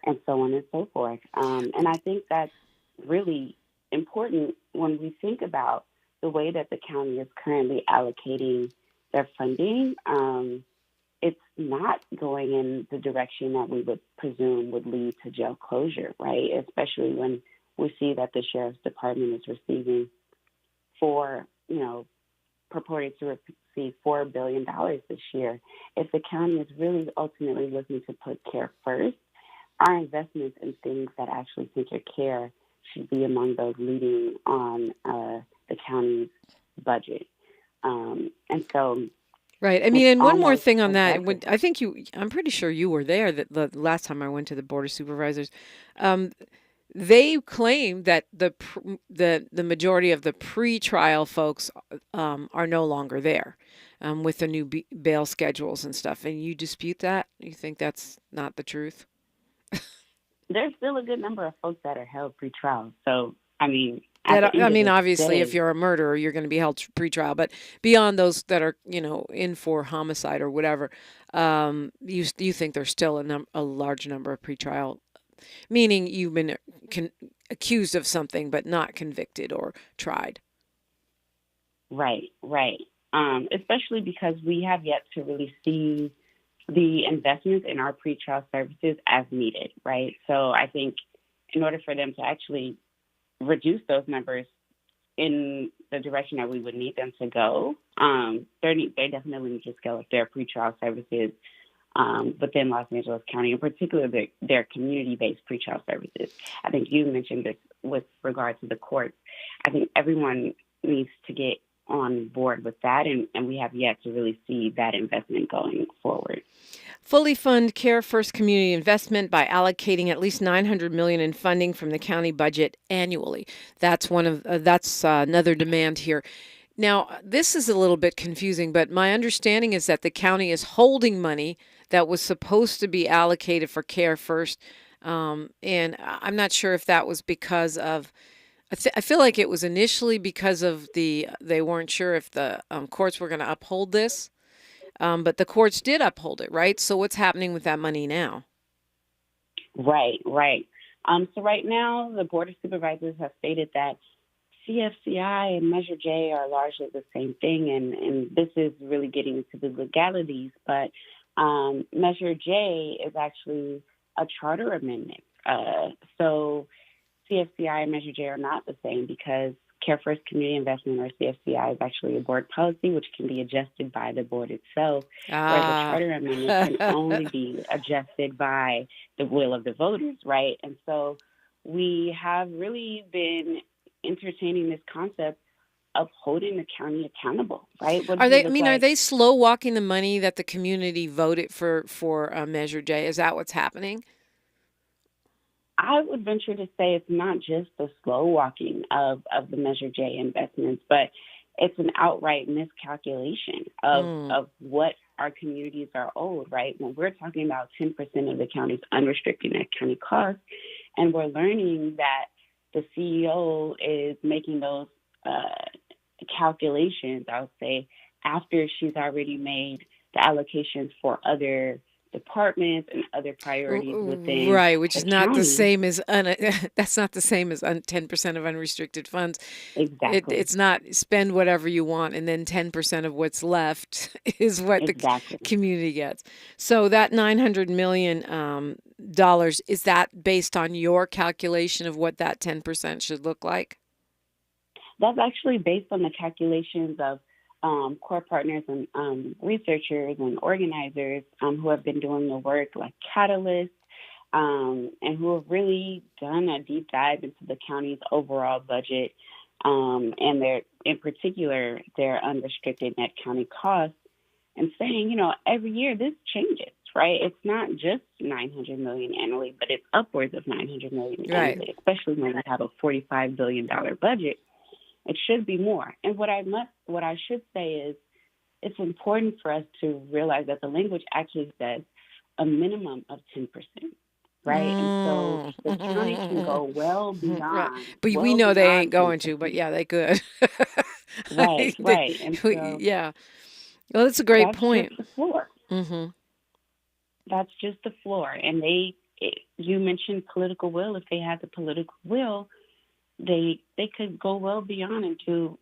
and so on and so forth. And I think that's really important when we think about the way that the county is currently allocating their funding. It's not going in the direction that we would presume would lead to jail closure, right? Especially when we see that the sheriff's department is receiving purported to receive $4 billion this year. If the county is really ultimately looking to put care first, our investments in things that actually center care should be among those leading on the county's budget. And so... Right. I mean, and one more thing on that. I'm pretty sure you were there the last time I went to the Board of Supervisors. They claim that the majority of the pre-trial folks are no longer there with the new bail schedules and stuff. And you dispute that? You think that's not the truth? There's still a good number of folks that are held pre-trial. So, I mean... obviously, if you're a murderer, you're going to be held pre-trial. But beyond those that are, in for homicide or whatever, you think there's still a large number of pre-trial, meaning you've been accused of something but not convicted or tried. Right. especially because we have yet to really see the investments in our pretrial services as needed, right? So I think in order for them to actually reduce those numbers in the direction that we would need them to go, they definitely need to scale up their pretrial services within Los Angeles County, in particular their community-based pretrial services. I think you mentioned this with regard to the courts. I think everyone needs to get on board with that, and we have yet to really see that investment going forward. Fully fund Care First community investment by allocating at least $900 million in funding from the county budget annually. That's another demand here. Now, this is a little bit confusing, but my understanding is that the county is holding money that was supposed to be allocated for Care First, and I'm not sure if that was because of. I feel like it was initially because of they weren't sure if the courts were going to uphold this, but the courts did uphold it, right? So what's happening with that money now? Right. So right now, the Board of Supervisors have stated that CFCI and Measure J are largely the same thing, and this is really getting into the legalities, but Measure J is actually a charter amendment. So CFCI and Measure J are not the same because Care First Community Investment, or CFCI, is actually a board policy which can be adjusted by the board itself, whereas the charter amendment can only be adjusted by the will of the voters, right? And so we have really been entertaining this concept of holding the county accountable, right? Are they slow walking the money that the community voted for Measure J? Is that what's happening? I would venture to say it's not just the slow walking of the Measure J investments, but it's an outright miscalculation of what our communities are owed, right? When we're talking about 10% of the county's unrestricted net county costs, and we're learning that the CEO is making those calculations, I would say, after she's already made the allocations for other departments and other priorities within right, which is not county. the same as that's not the same as 10% of unrestricted funds. Exactly. It's not spend whatever you want and then 10% of what's left is what the community gets. So that $900 million is that based on your calculation of what that 10% should look like? That's actually based on the calculations of core partners and researchers and organizers who have been doing the work like Catalyst and who have really done a deep dive into the county's overall budget and in particular their unrestricted net county costs, and saying, every year this changes, right? It's not just $900 million annually, but it's upwards of $900 million annually, especially when you have a $45 billion budget. It should be more. And what I should say is it's important for us to realize that the language actually says a minimum of 10%, right? And so the county can go well beyond. But we know they ain't going to, but yeah, they could. Right. And so yeah. Well, that's a great point. Just the floor. Mm-hmm. That's just the floor. And you mentioned political will. If they had the political will, they could go well beyond into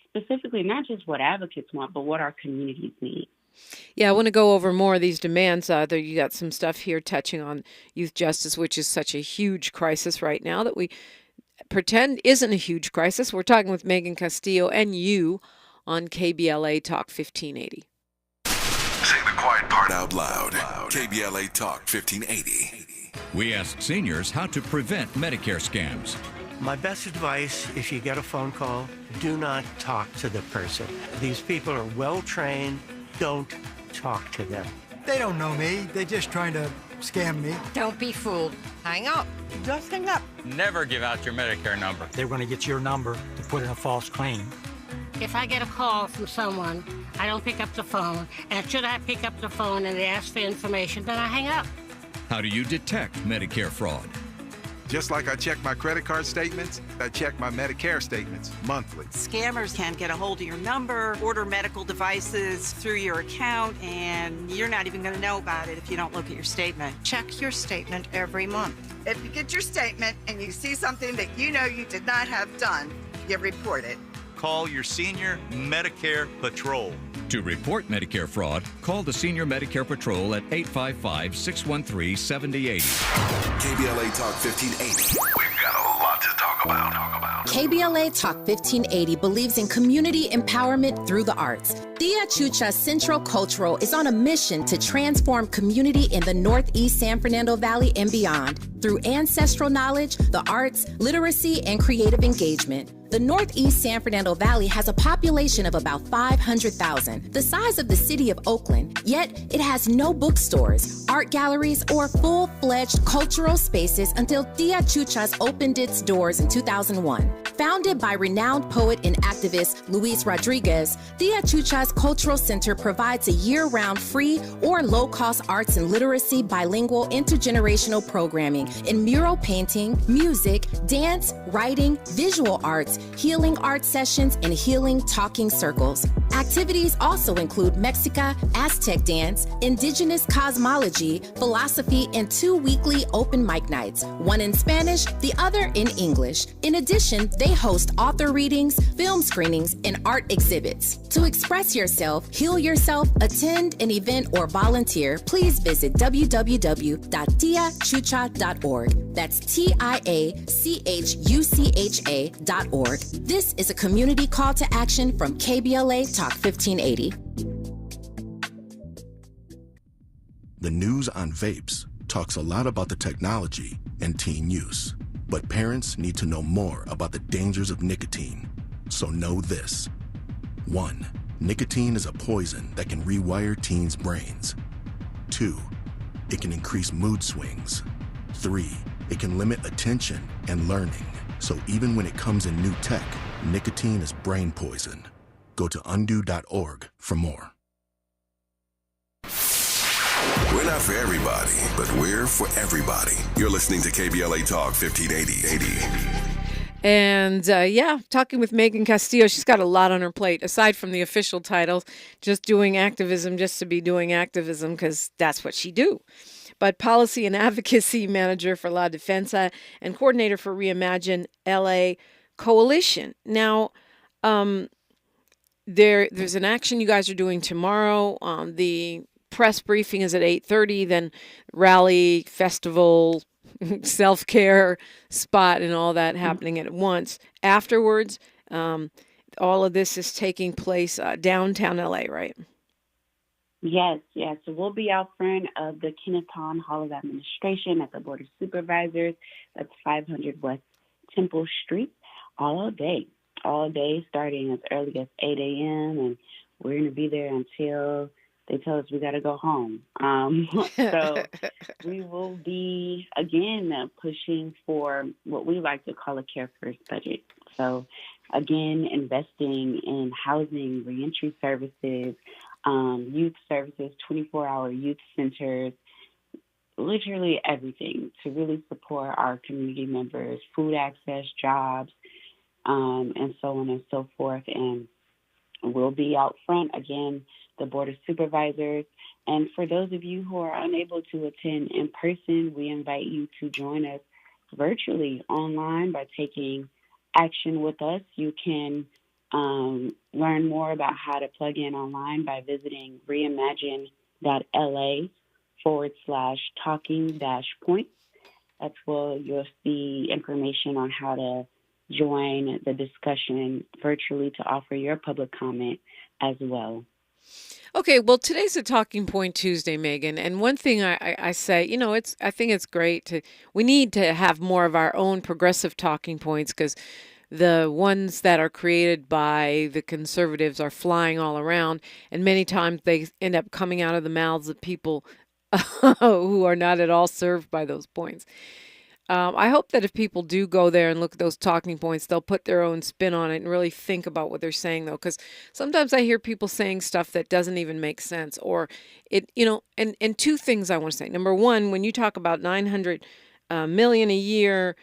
specifically not just what advocates want, but what our communities need. Yeah, I want to go over more of these demands. You got some stuff here touching on youth justice, which is such a huge crisis right now that we pretend isn't a huge crisis. We're talking with Megan Castillo and you on KBLA Talk 1580. Say the quiet part out loud. KBLA Talk 1580. We ask seniors how to prevent Medicare scams. My best advice, if you get a phone call, do not talk to the person. These people are well-trained. Don't talk to them. They don't know me. They're just trying to scam me. Don't be fooled. Hang up. Just hang up. Never give out your Medicare number. They're going to get your number to put in a false claim. If I get a call from someone, I don't pick up the phone. And should I pick up the phone and they ask for information, then I hang up. How do you detect Medicare fraud? Just like I check my credit card statements, I check my Medicare statements monthly. Scammers can get a hold of your number, order medical devices through your account, and you're not even going to know about it if you don't look at your statement. Check your statement every month. If you get your statement and you see something that you know you did not have done, you report it. call your senior Medicare Patrol. To report Medicare fraud, call the Senior Medicare Patrol at 855-613-7080. KBLA Talk 1580. We've got a lot to talk about. KBLA Talk 1580 believes in community empowerment through the arts. Tia Chucha Central Cultural is on a mission to transform community in the Northeast San Fernando Valley and beyond through ancestral knowledge, the arts, literacy, and creative engagement. The Northeast San Fernando Valley has a population of about 500,000, the size of the city of Oakland, yet it has no bookstores, art galleries, or full-fledged cultural spaces until Tia Chuchas opened its doors in 2001. Founded by renowned poet and activist Luis Rodriguez, Tia Chuchas Cultural Center provides a year-round free or low-cost arts and literacy bilingual intergenerational programming in mural painting, music, dance, writing, visual arts, healing art sessions, and healing talking circles. Activities also include Mexica, Aztec dance, indigenous cosmology, philosophy, and 2 weekly open mic nights, one in Spanish, the other in English. In addition, they host author readings, film screenings, and art exhibits. To express yourself, heal yourself, attend an event, or volunteer, please visit www.tiachucha.org. That's TIACHUCHA.org. This is a community call to action from KBLA Talk 1580. The news on vapes talks a lot about the technology and teen use, but parents need to know more about the dangers of nicotine. So know this. 1. Nicotine is a poison that can rewire teens' brains. 2. It can increase mood swings. 3. It can limit attention and learning. So even when it comes in new tech, nicotine is brain poison. Go to undo.org for more. We're not for everybody, but we're for everybody. You're listening to KBLA Talk 1580. And talking with Megan Castillo, she's got a lot on her plate, aside from the official titles, just doing activism just to be doing activism, because that's what she do. But Policy and Advocacy Manager for La Defensa and Coordinator for Reimagine LA Coalition. Now, there's an action you guys are doing tomorrow. The press briefing is at 8:30, then rally, festival, self-care spot, and all that happening at once. Afterwards, all of this is taking place downtown LA, right? Yes. So we'll be out front of the Kenneth Hahn Hall of Administration at the Board of Supervisors. That's 500 West Temple Street, all day, starting as early as 8 a.m. And we're going to be there until they tell us we got to go home. So we will be, again, pushing for what we like to call a Care First budget. So, again, investing in housing, reentry services, youth services, 24-hour youth centers, literally everything to really support our community members, food access, jobs, and so on and so forth. And we'll be out front, again, the Board of Supervisors. And for those of you who are unable to attend in person, we invite you to join us virtually online by taking action with us. You can learn more about how to plug in online by visiting reimagine.la/talking-points. That's where you'll see information on how to join the discussion virtually to offer your public comment as well. Okay, well, today's a Talking Point Tuesday, Megan, and one thing I say, I think it's great we need to have more of our own progressive talking points, because the ones that are created by the conservatives are flying all around, and many times they end up coming out of the mouths of people who are not at all served by those points. I hope that if people do go there and look at those talking points, they'll put their own spin on it and really think about what they're saying, though, because sometimes I hear people saying stuff that doesn't even make sense, or and two things I want to say. Number one, when you talk about $900 million a year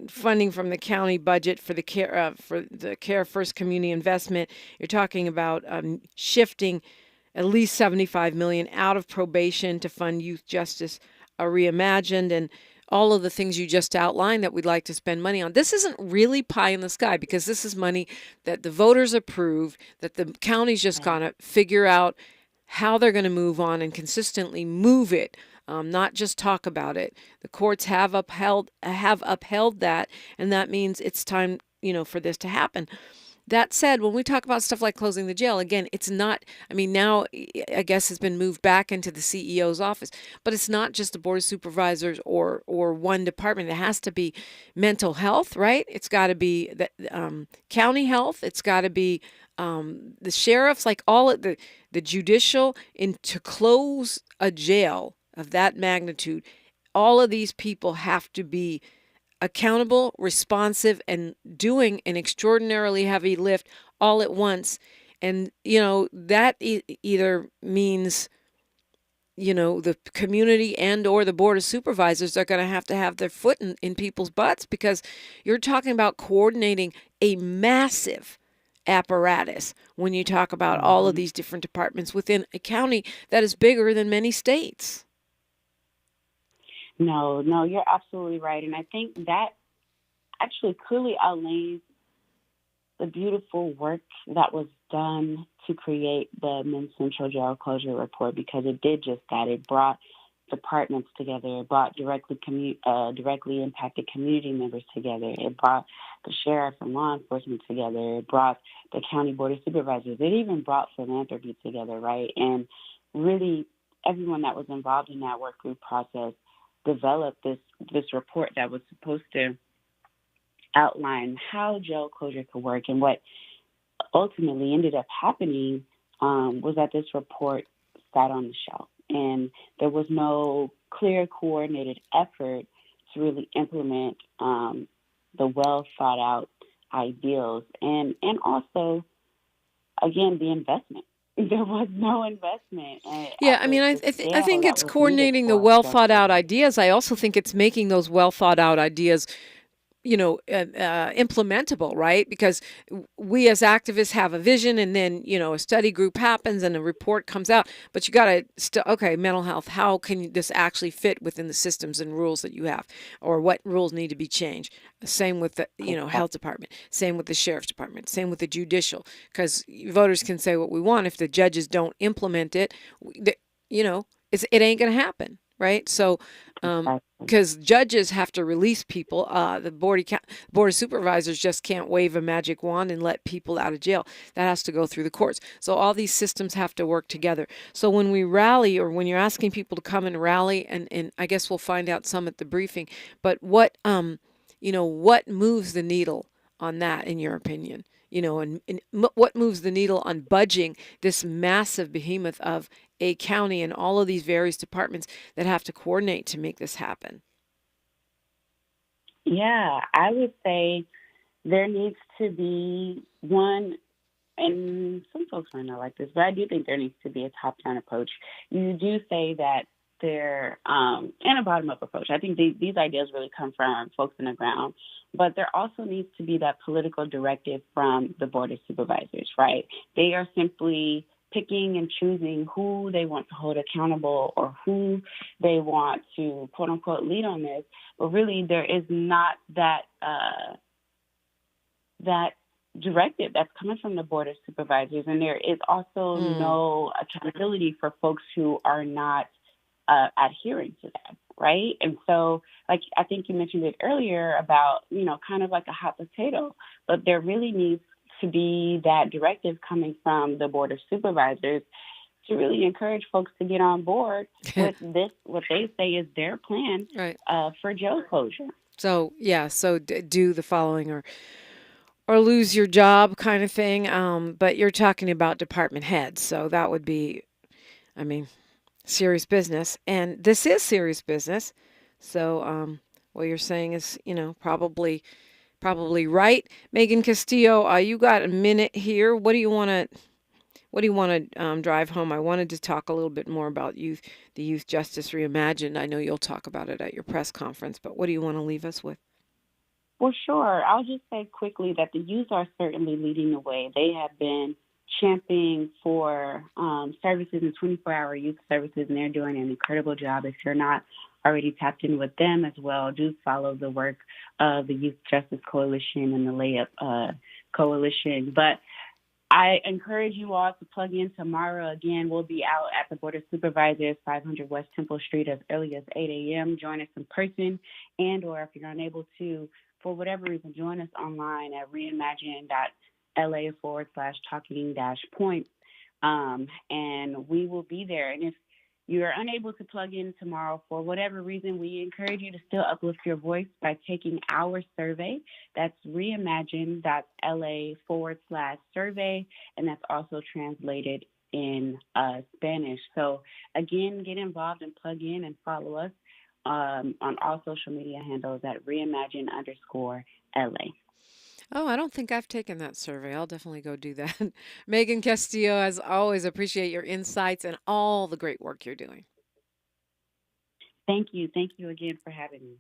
funding from the county budget for the Care First community investment, you're talking about shifting at least $75 million out of probation to fund youth justice reimagined, and all of the things you just outlined that we'd like to spend money on. This isn't really pie in the sky because this is money that the voters approved, that the county's just going to figure out how they're going to move on and consistently move it, not just talk about it. The courts have upheld that, and that means it's time, for this to happen. That said, when we talk about stuff like closing the jail, again, it's not, now I guess it's been moved back into the CEO's office, but it's not just the Board of Supervisors or one department. It has to be mental health, right? It's got to be the county health. It's got to be the sheriffs, like all of the judicial, and to close a jail of that magnitude, all of these people have to be accountable, responsive, and doing an extraordinarily heavy lift all at once. And, that either means, the community and or the Board of Supervisors are going to have their foot in people's butts, because you're talking about coordinating a massive apparatus when you talk about all of these different departments within a county that is bigger than many states. No, you're absolutely right. And I think that actually clearly outlays the beautiful work that was done to create the Men's Central Jail Closure Report, because it did just that. It brought departments together. It brought directly impacted community members together. It brought the sheriff and law enforcement together. It brought the County Board of Supervisors. It even brought philanthropy together, right? And really everyone that was involved in that work group process developed this report that was supposed to outline how jail closure could work. And what ultimately ended up happening was that this report sat on the shelf, and there was no clear, coordinated effort to really implement the well thought out ideals, and also, again, the investment. There was no investment. Yeah, I think it's coordinating the well thought out ideas. I also think it's making those well thought out ideas, implementable, right? Because we as activists have a vision, and then, a study group happens and a report comes out. But you got to, mental health, how can this actually fit within the systems and rules that you have, or what rules need to be changed? Same with the, health department, same with the sheriff's department, same with the judicial, because voters can say what we want. If the judges don't implement it, it ain't going to happen. Right. So because judges have to release people, the Board of Supervisors just can't wave a magic wand and let people out of jail. That has to go through the courts. So all these systems have to work together. So when we rally, or when you're asking people to come and rally, and I guess we'll find out some at the briefing, but what moves the needle on that, in your opinion? And what moves the needle on budging this massive behemoth of a county and all of these various departments that have to coordinate to make this happen? Yeah, I would say there needs to be one, and some folks might not like this, but I do think there needs to be a top-down approach. You do say that and a bottom-up approach. I think these ideas really come from folks on the ground, but there also needs to be that political directive from the Board of Supervisors, right? They are simply picking and choosing who they want to hold accountable or who they want to, quote unquote, lead on this. But really, there is not that directive that's coming from the Board of Supervisors. And there is also no accountability for folks who are not adhering to that, right? And so, like, I think you mentioned it earlier about, kind of like a hot potato, but there really needs to be that directive coming from the Board of Supervisors to really encourage folks to get on board with this, what they say is their plan for jail closure. So, do the following or lose your job kind of thing. But you're talking about department heads, so that would be, serious business. And this is serious business. So what you're saying is, probably right. Megan Castillo, you got a minute here. What do you want to drive home? I wanted to talk a little bit more about the Youth Justice Reimagined. I know you'll talk about it at your press conference, but what do you want to leave us with? Well, sure. I'll just say quickly that the youth are certainly leading the way. They have been championing for services and 24-hour youth services, and they're doing an incredible job. If you're not already tapped in with them as well. Do follow the work of the Youth Justice Coalition and the Layup Coalition. But I encourage you all to plug in tomorrow. Again, we'll be out at the Board of Supervisors, 500 West Temple Street, as early as 8 a.m. Join us in person, and or if you're unable to, for whatever reason, join us online at reimagine.la/talking-point. And we will be there. And if you are unable to plug in tomorrow for whatever reason, we encourage you to still uplift your voice by taking our survey. That's reimagine.la/survey, and that's also translated in Spanish. So again, get involved and plug in and follow us on all social media handles at reimagine_LA. Oh, I don't think I've taken that survey. I'll definitely go do that. Megan Castillo, as always, appreciate your insights and all the great work you're doing. Thank you. Thank you again for having me.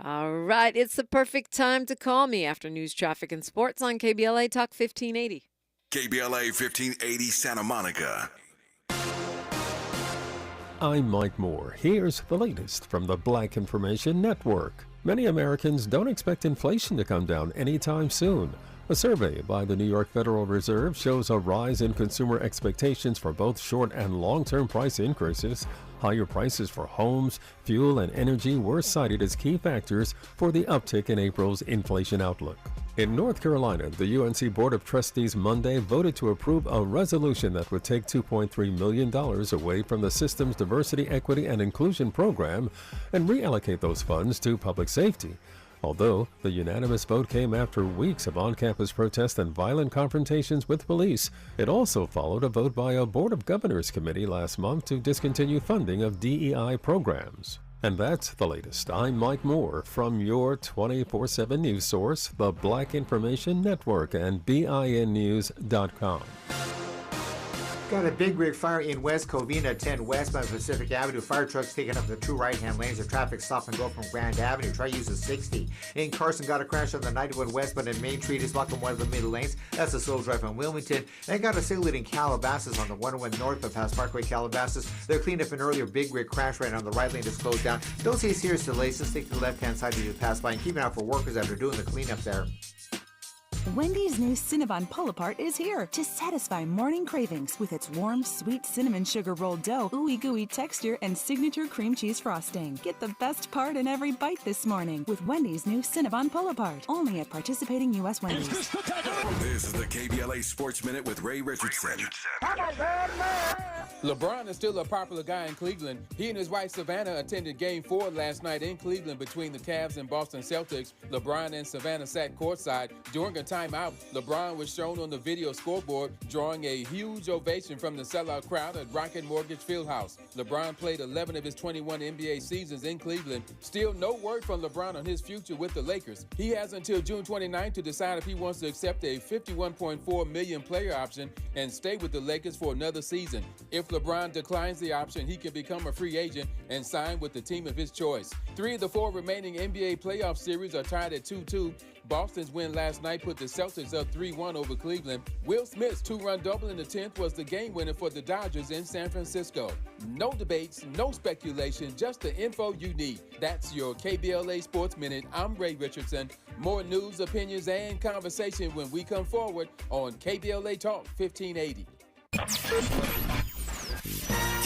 All right. It's the perfect time to call me after news, traffic, and sports on KBLA Talk 1580. KBLA 1580 Santa Monica. I'm Mike Moore. Here's the latest from the Black Information Network. Many Americans don't expect inflation to come down anytime soon. A survey by the New York Federal Reserve shows a rise in consumer expectations for both short and long-term price increases. Higher prices for homes, fuel, and energy were cited as key factors for the uptick in April's inflation outlook. In North Carolina, the UNC Board of Trustees Monday voted to approve a resolution that would take $2.3 million away from the system's Diversity, Equity, and Inclusion program and reallocate those funds to public safety. Although the unanimous vote came after weeks of on-campus protests and violent confrontations with police, it also followed a vote by a Board of Governors committee last month to discontinue funding of DEI programs. And that's the latest. I'm Mike Moore from your 24/7 news source, the Black Information Network, and BINnews.com. Got a big rig fire in West Covina, 10 westbound Pacific Avenue. Fire trucks taking up the 2 right-hand lanes of traffic. Stop and go from Grand Avenue. Try use the 60. In Carson, got a crash on the 91 westbound and Main Street is blocking one of the middle lanes. That's a slow drive on Wilmington. And got a cigarette in Calabasas on the 101 north of past Parkway, Calabasas. They're cleaned up an earlier big rig crash right on the right lane is closed down. Don't see serious delays. Just stick to the left-hand side as you pass by and keep an eye out for workers after doing the cleanup there. Wendy's new Cinnabon Pull-Apart is here to satisfy morning cravings with its warm, sweet cinnamon sugar rolled dough, ooey-gooey texture, and signature cream cheese frosting. Get the best part in every bite this morning with Wendy's new Cinnabon Pull-Apart. Only at participating U.S. Wendy's. This is the KBLA Sports Minute with Ray Richardson. LeBron is still a popular guy in Cleveland. He and his wife Savannah attended Game 4 last night in Cleveland between the Cavs and Boston Celtics. LeBron and Savannah sat courtside. During a timeout, LeBron was shown on the video scoreboard drawing a huge ovation from the sellout crowd at Rocket Mortgage Fieldhouse. LeBron played 11 of his 21 NBA seasons in Cleveland. Still no word from LeBron on his future with the Lakers. He has until June 29th to decide if he wants to accept a $51.4 million player option and stay with the Lakers for another season. If LeBron declines the option, he can become a free agent and sign with the team of his choice. 3 of the 4 remaining NBA playoff series are tied at 2-2. Boston's win last night put the Celtics up 3-1 over Cleveland. Will Smith's 2-run double in the 10th was the game winner for the Dodgers in San Francisco. No debates, no speculation, just the info you need. That's your KBLA Sports Minute. I'm Ray Richardson. More news, opinions, and conversation when we come forward on KBLA Talk 1580.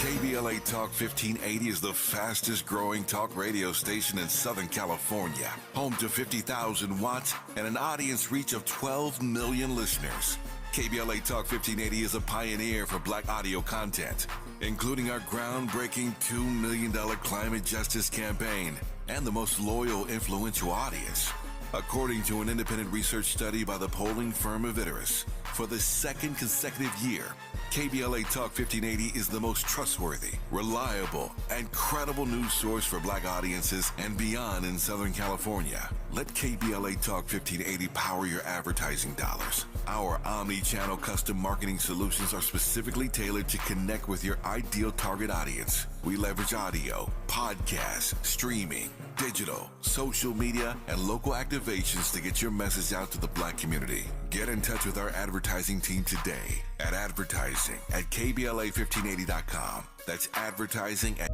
KBLA Talk 1580 is the fastest growing talk radio station in Southern California. Home to 50,000 watts and an audience reach of 12 million listeners. KBLA Talk 1580 is a pioneer for Black audio content, including our groundbreaking $2 million climate justice campaign and the most loyal, influential audience. According to an independent research study by the polling firm Vitterus, for the second consecutive year, KBLA Talk 1580 is the most trustworthy, reliable, and credible news source for Black audiences and beyond in Southern California. Let KBLA Talk 1580 power your advertising dollars. Our omni-channel custom marketing solutions are specifically tailored to connect with your ideal target audience. We leverage audio, podcasts, streaming, digital, social media, and local activations to get your message out to the Black community. Get in touch with our advertising team today at advertising at KBLA1580.com. That's advertising at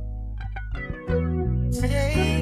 Hey.